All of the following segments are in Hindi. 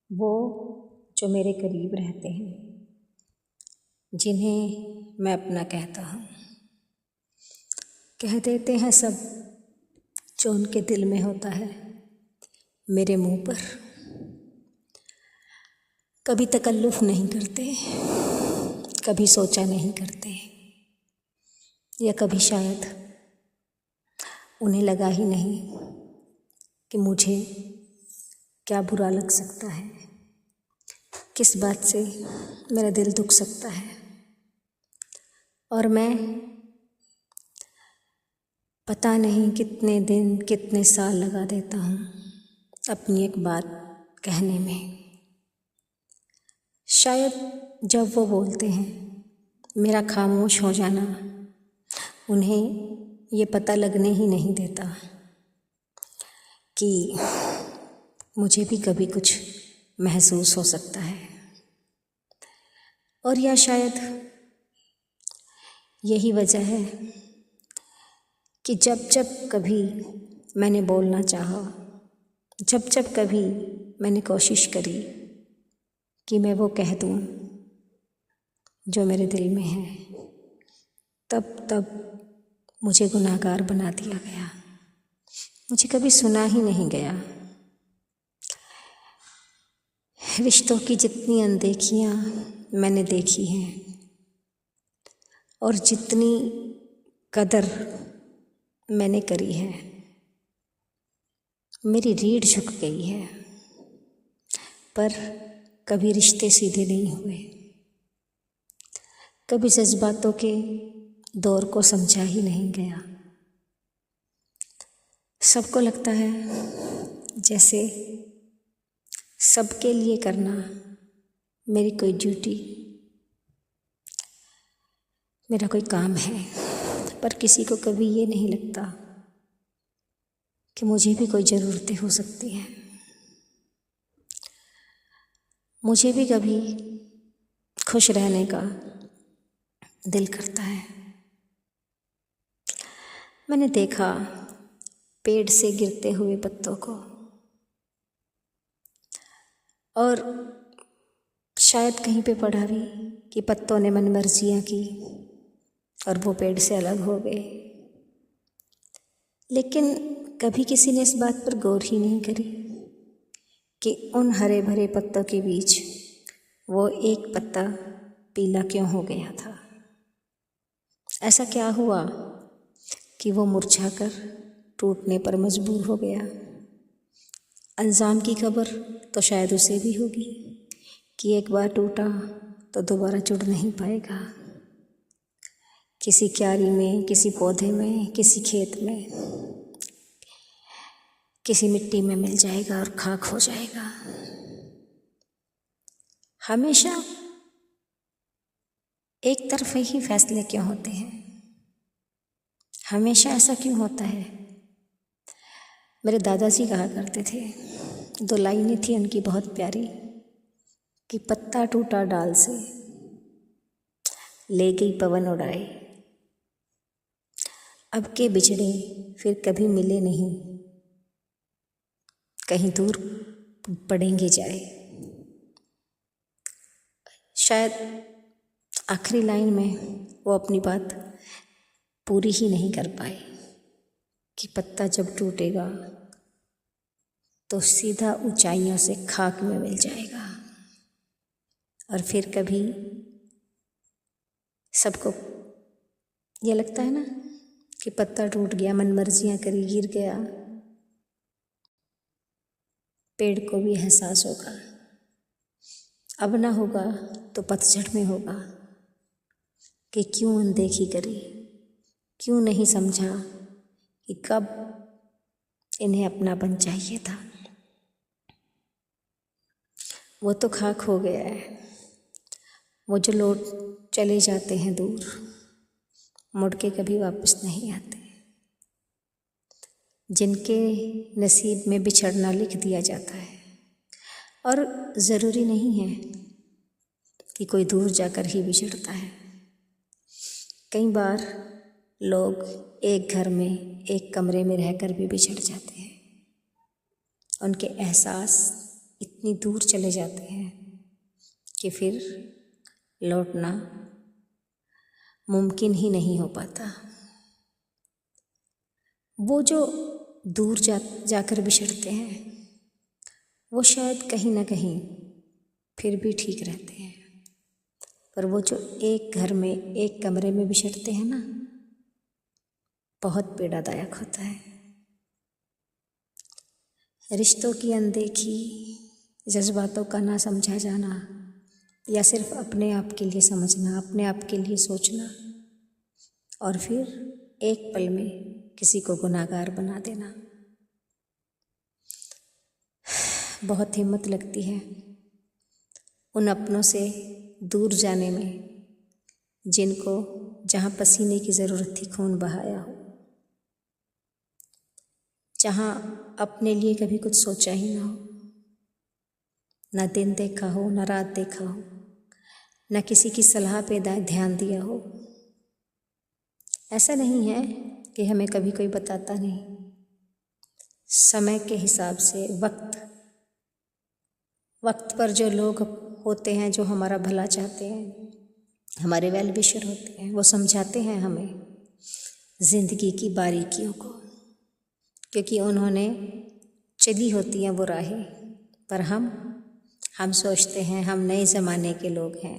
वो जो मेरे करीब रहते हैं, जिन्हें मैं अपना कहता हूँ, कह देते हैं सब जो उनके दिल में होता है मेरे मुंह पर। कभी तकल्लुफ़ नहीं करते, कभी सोचा नहीं करते, या कभी शायद उन्हें लगा ही नहीं कि मुझे क्या बुरा लग सकता है, किस बात से मेरा दिल दुख सकता है। और मैं पता नहीं कितने दिन कितने साल लगा देता हूँ अपनी एक बात कहने में। शायद जब वो बोलते हैं मेरा खामोश हो जाना उन्हें ये पता लगने ही नहीं देता कि मुझे भी कभी कुछ महसूस हो सकता है। और या शायद यही वजह है कि जब जब कभी मैंने बोलना चाहा, जब जब कभी मैंने कोशिश करी कि मैं वो कह दूँ जो मेरे दिल में है, तब तब मुझे गुनाहगार बना दिया गया। मुझे कभी सुना ही नहीं गया। रिश्तों की जितनी अनदेखियाँ मैंने देखी हैं और जितनी कदर मैंने करी है, मेरी रीढ़ झुक गई है, पर कभी रिश्ते सीधे नहीं हुए, कभी जज्बातों के दौर को समझा ही नहीं गया। सबको लगता है जैसे सबके लिए करना मेरी कोई ड्यूटी, मेरा कोई काम है, पर किसी को कभी ये नहीं लगता कि मुझे भी कोई ज़रूरतें हो सकती हैं। मुझे भी कभी खुश रहने का दिल करता है। मैंने देखा पेड़ से गिरते हुए पत्तों को, और शायद कहीं पे पढ़ा भी कि पत्तों ने मनमर्जियाँ की और वो पेड़ से अलग हो गए। लेकिन कभी किसी ने इस बात पर गौर ही नहीं करी कि उन हरे भरे पत्तों के बीच वो एक पत्ता पीला क्यों हो गया था। ऐसा क्या हुआ कि वो मुरझाकर टूटने पर मजबूर हो गया। अंजाम की खबर तो शायद उसे भी होगी कि एक बार टूटा तो दोबारा जुड़ नहीं पाएगा। किसी क्यारी में, किसी पौधे में, किसी खेत में, किसी मिट्टी में मिल जाएगा और खाक हो जाएगा। हमेशा एक तरफे ही फैसले क्यों होते हैं? हमेशा ऐसा क्यों होता है? मेरे दादाजी कहा करते थे, दो लाइनें थी उनकी बहुत प्यारी, कि पत्ता टूटा डाल से ले गई पवन उड़ाए, अब के बिछड़े फिर कभी मिले नहीं, कहीं दूर पड़ेंगे जाए। शायद आखिरी लाइन में वो अपनी बात पूरी ही नहीं कर पाए कि पत्ता जब टूटेगा तो सीधा ऊंचाइयों से खाक में मिल जाएगा, और फिर कभी सबको ये लगता है ना कि पत्ता टूट गया, मनमर्जियाँ करी, गिर गया। पेड़ को भी एहसास होगा, अब ना होगा तो पतझड़ में होगा कि क्यों अनदेखी करी, क्यों नहीं समझा कि कब इन्हें अपनापन चाहिए था। वो तो खाक हो गया है। वो जो लौट चले जाते हैं दूर, मुड़ के कभी वापस नहीं आते। जिनके नसीब में बिछड़ना लिख दिया जाता है, और ज़रूरी नहीं है कि कोई दूर जाकर ही बिछड़ता है। कई बार लोग एक घर में, एक कमरे में रहकर भी बिछड़ जाते हैं। उनके एहसास इतनी दूर चले जाते हैं कि फिर लौटना मुमकिन ही नहीं हो पाता। वो जो दूर जाकर बिछड़ते हैं वो शायद कहीं ना कहीं फिर भी ठीक रहते हैं, पर वो जो एक घर में एक कमरे में बिछड़ते हैं ना, बहुत पीड़ादायक होता है। रिश्तों की अनदेखी, जज्बातों का ना समझा जाना, या सिर्फ अपने आप के लिए समझना, अपने आप के लिए सोचना, और फिर एक पल में किसी को गुनाहगार बना देना। बहुत हिम्मत लगती है उन अपनों से दूर जाने में जिनको जहाँ पसीने की ज़रूरत थी खून बहाया हो, जहाँ अपने लिए कभी कुछ सोचा ही ना हो, ना दिन देखा हो, ना रात देखा हो, ना किसी की सलाह पे ध्यान दिया हो। ऐसा नहीं है कि हमें कभी कोई बताता नहीं। समय के हिसाब से वक्त पर जो लोग होते हैं, जो हमारा भला चाहते हैं, हमारे वेल विशर होते हैं, वो समझाते हैं हमें ज़िंदगी की बारीकियों को, क्योंकि उन्होंने चली होती हैं वो राहें। पर हम सोचते हैं हम नए ज़माने के लोग हैं,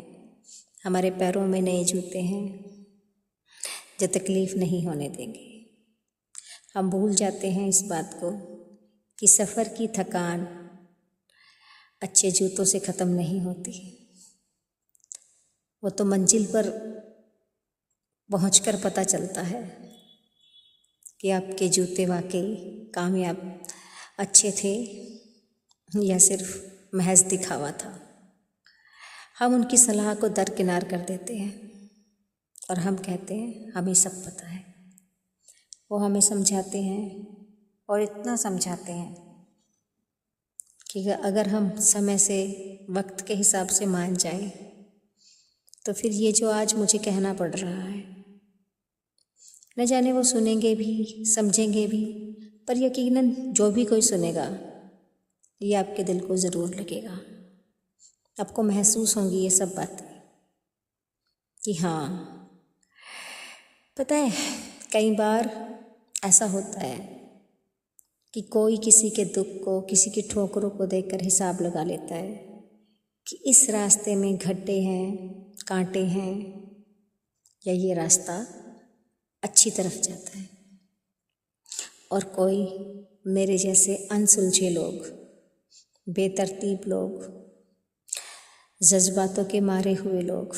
हमारे पैरों में नए जूते हैं जो तकलीफ़ नहीं होने देंगे। हम भूल जाते हैं इस बात को कि सफ़र की थकान अच्छे जूतों से ख़त्म नहीं होती, वो तो मंजिल पर पहुंचकर पता चलता है कि आपके जूते वाकई कामयाब अच्छे थे या सिर्फ महज दिखावा था। हम उनकी सलाह को दरकिनार कर देते हैं और हम कहते हैं हमें सब पता है। वो हमें समझाते हैं और इतना समझाते हैं कि अगर हम समय से वक्त के हिसाब से मान जाएं तो फिर ये जो आज मुझे कहना पड़ रहा है, न जाने वो सुनेंगे भी, समझेंगे भी, पर यकीनन जो भी कोई सुनेगा ये आपके दिल को ज़रूर लगेगा। आपको महसूस होंगी ये सब बातें कि हाँ, पता है कई बार ऐसा होता है कि कोई किसी के दुख को, किसी की ठोकरों को देखकर हिसाब लगा लेता है कि इस रास्ते में गड्ढे हैं, कांटे हैं, या ये रास्ता अच्छी तरफ जाता है। और कोई मेरे जैसे अनसुलझे लोग, बेतरतीब लोग, जज्बातों के मारे हुए लोग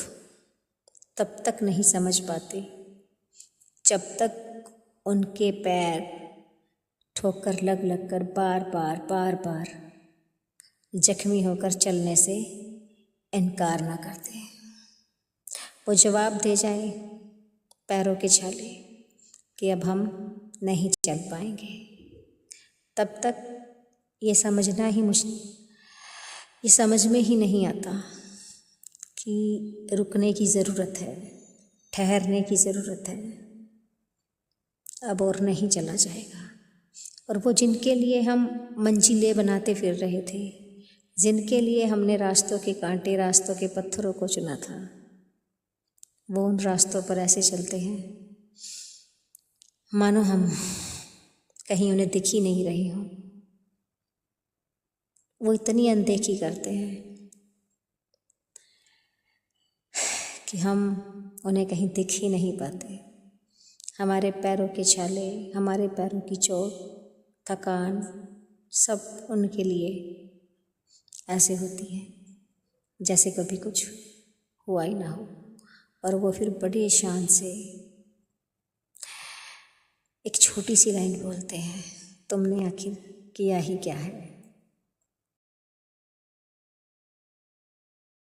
तब तक नहीं समझ पाते जब तक उनके पैर ठोकर लग कर बार बार जख्मी होकर चलने से इनकार ना करते। वो जवाब दे जाए पैरों के छाले कि अब हम नहीं चल पाएंगे, तब तक ये समझ में ही नहीं आता कि रुकने की ज़रूरत है, ठहरने की ज़रूरत है, अब और नहीं चला जाएगा। और वो जिनके लिए हम मंजिलें बनाते फिर रहे थे, जिनके लिए हमने रास्तों के कांटे, रास्तों के पत्थरों को चुना था, वो उन रास्तों पर ऐसे चलते हैं मानो हम कहीं उन्हें दिख ही नहीं रही हों। वो इतनी अनदेखी करते हैं कि हम उन्हें कहीं दिख ही नहीं पाते। हमारे पैरों के छाले, हमारे पैरों की चोट, थकान, सब उनके लिए ऐसे होती है जैसे कभी कुछ हुआ ही ना हो। और वो फिर बड़ी शान से एक छोटी सी लाइन बोलते हैं, तुमने आखिर किया ही क्या है।